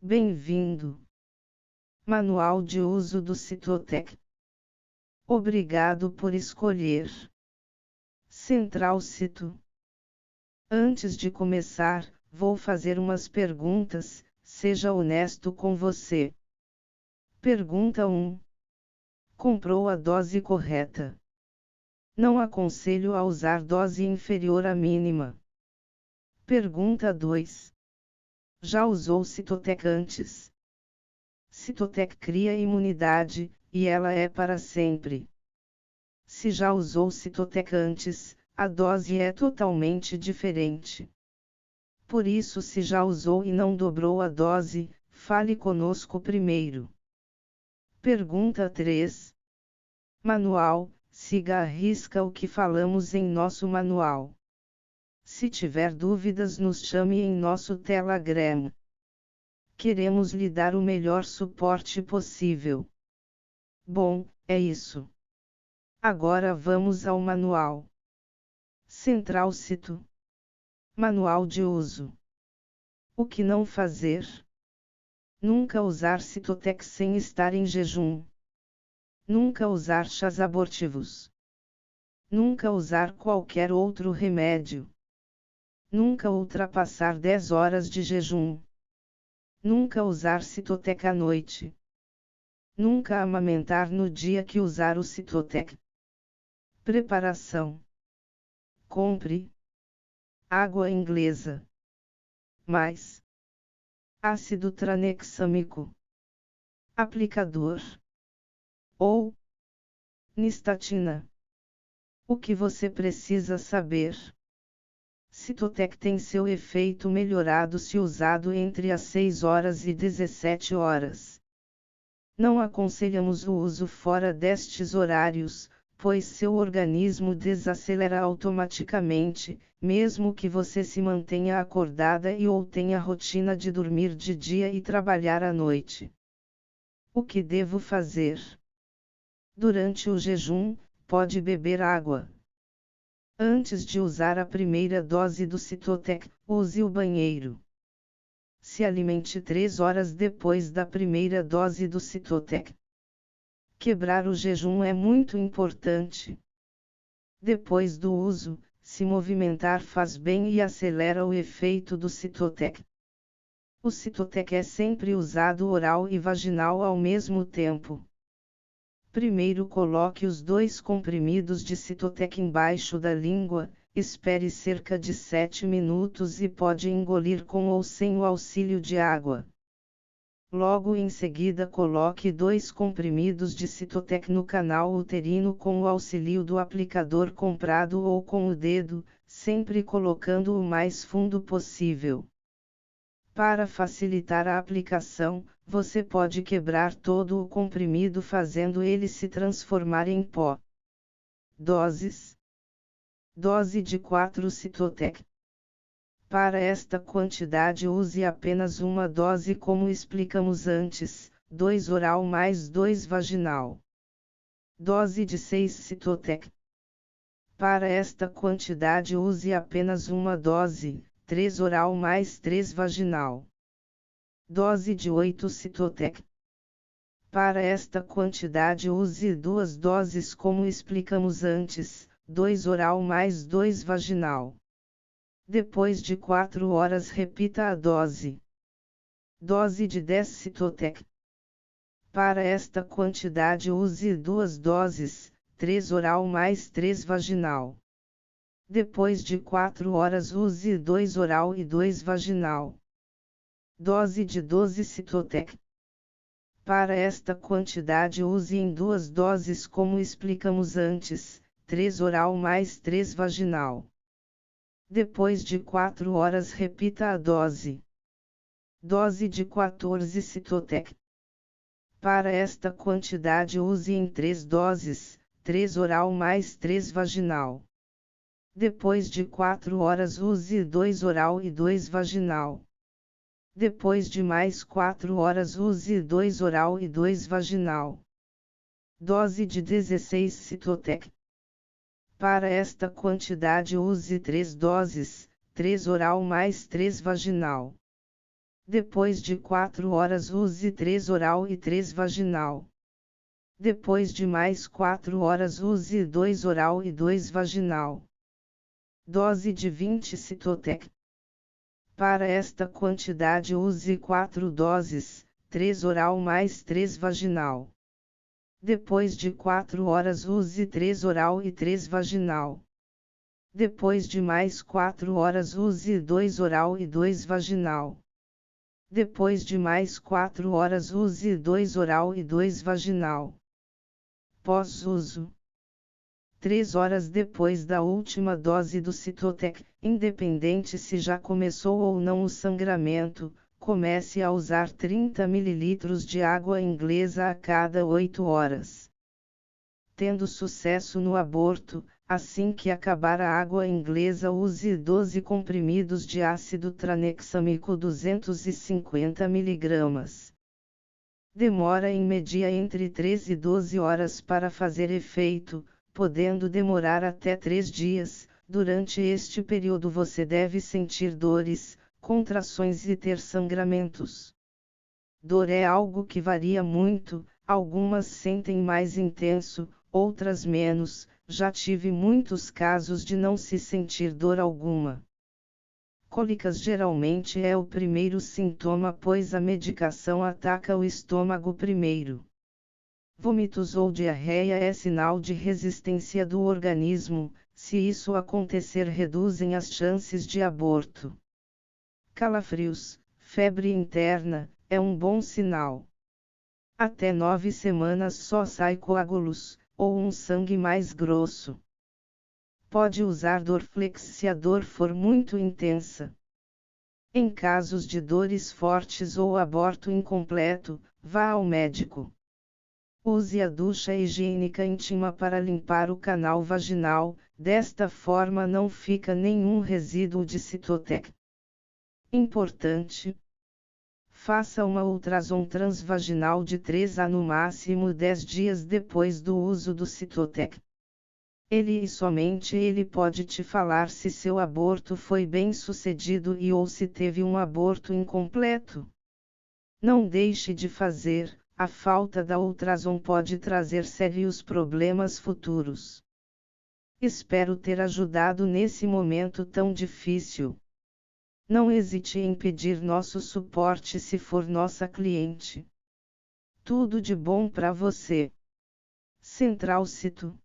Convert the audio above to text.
Bem-vindo. Manual de uso do Cytotec. Obrigado por escolher Central Cito. Antes de começar, vou fazer umas perguntas, seja honesto com você. Pergunta 1. Comprou a dose correta? Não aconselho a usar dose inferior à mínima. Pergunta 2. Já usou Cytotec antes? Cytotec cria imunidade, e ela é para sempre. Se já usou Cytotec antes, a dose é totalmente diferente. Por isso, se já usou e não dobrou a dose, fale conosco primeiro. Pergunta 3. Manual: siga à risca o que falamos em nosso manual. Se tiver dúvidas, nos chame em nosso Telegram. Queremos lhe dar o melhor suporte possível. Bom, é isso. Agora vamos ao manual. Central Cito. Manual de uso. O que não fazer? Nunca usar Cytotec sem estar em jejum. Nunca usar chás abortivos. Nunca usar qualquer outro remédio. Nunca ultrapassar 10 horas de jejum. Nunca usar Cytotec à noite. Nunca amamentar no dia que usar o Cytotec. Preparação: compre água inglesa, mais ácido tranexâmico, aplicador, ou nistatina. O que você precisa saber? Cytotec tem seu efeito melhorado se usado entre as 6 horas e 17 horas. Não aconselhamos o uso fora destes horários, pois seu organismo desacelera automaticamente, mesmo que você se mantenha acordada ou tenha rotina de dormir de dia e trabalhar à noite. O que devo fazer? Durante o jejum, pode beber água. Antes de usar a primeira dose do Cytotec, use o banheiro. Se alimente 3 horas depois da primeira dose do Cytotec. Quebrar o jejum é muito importante. Depois do uso, se movimentar faz bem e acelera o efeito do Cytotec. O Cytotec é sempre usado oral e vaginal ao mesmo tempo. Primeiro coloque os 2 comprimidos de Cytotec embaixo da língua, espere cerca de 7 minutos e pode engolir com ou sem o auxílio de água. Logo em seguida coloque 2 comprimidos de Cytotec no canal uterino com o auxílio do aplicador comprado ou com o dedo, sempre colocando o mais fundo possível. Para facilitar a aplicação, você pode quebrar todo o comprimido fazendo ele se transformar em pó. Doses: dose de 4 Cytotec. Para esta quantidade use apenas uma dose como explicamos antes, 2 oral mais 2 vaginal. Dose de 6 Cytotec. Para esta quantidade use apenas uma dose, 3 oral mais 3 vaginal. Dose de 8 Cytotec. Para esta quantidade use 2 doses como explicamos antes, 2 oral mais 2 vaginal. Depois de 4 horas repita a dose. Dose de 10 Cytotec. Para esta quantidade use 2 doses, 3 oral mais 3 vaginal. Depois de 4 horas use 2 oral e 2 vaginal. Dose de 12 Cytotec. Para esta quantidade use em 2 doses como explicamos antes, 3 oral mais 3 vaginal. Depois de 4 horas repita a dose. Dose de 14 Cytotec. Para esta quantidade use em 3 doses, 3 oral mais 3 vaginal. Depois de 4 horas use 2 oral e 2 vaginal. Depois de mais 4 horas use 2 oral e 2 vaginal. Dose de 16 Cytotec. Para esta quantidade use 3 doses, 3 oral mais 3 vaginal. Depois de 4 horas use 3 oral e 3 vaginal. Depois de mais 4 horas use 2 oral e 2 vaginal. Dose de 20 Cytotec. Para esta quantidade use 4 doses, 3 oral mais 3 vaginal. Depois de 4 horas use 3 oral e 3 vaginal. Depois de mais 4 horas use 2 oral e 2 vaginal. Depois de mais 4 horas use 2 oral e 2 vaginal. Pós-uso. 3 horas depois da última dose do Cytotec, independente se já começou ou não o sangramento, comece a usar 30 ml de água inglesa a cada 8 horas. Tendo sucesso no aborto, assim que acabar a água inglesa use 12 comprimidos de ácido tranexâmico 250 mg. Demora em média entre 3 e 12 horas para fazer efeito, podendo demorar até 3 dias. Durante este período você deve sentir dores, contrações e ter sangramentos. Dor é algo que varia muito, algumas sentem mais intenso, outras menos. Já tive muitos casos de não se sentir dor alguma. Cólicas geralmente é o primeiro sintoma, pois a medicação ataca o estômago primeiro. Vômitos ou diarreia é sinal de resistência do organismo, se isso acontecer reduzem as chances de aborto. Calafrios, febre interna, é um bom sinal. Até 9 semanas só sai coágulos, ou um sangue mais grosso. Pode usar Dorflex se a dor for muito intensa. Em casos de dores fortes ou aborto incompleto, vá ao médico. Use a ducha higiênica íntima para limpar o canal vaginal, desta forma não fica nenhum resíduo de Cytotec. Importante: faça uma ultrassom transvaginal de 3 a no máximo 10 dias depois do uso do Cytotec. Ele e somente ele pode te falar se seu aborto foi bem sucedido ou se teve um aborto incompleto. Não deixe de fazer, a falta da ultrassom pode trazer sérios problemas futuros. Espero ter ajudado nesse momento tão difícil. Não hesite em pedir nosso suporte se for nossa cliente. Tudo de bom para você. Central Cito.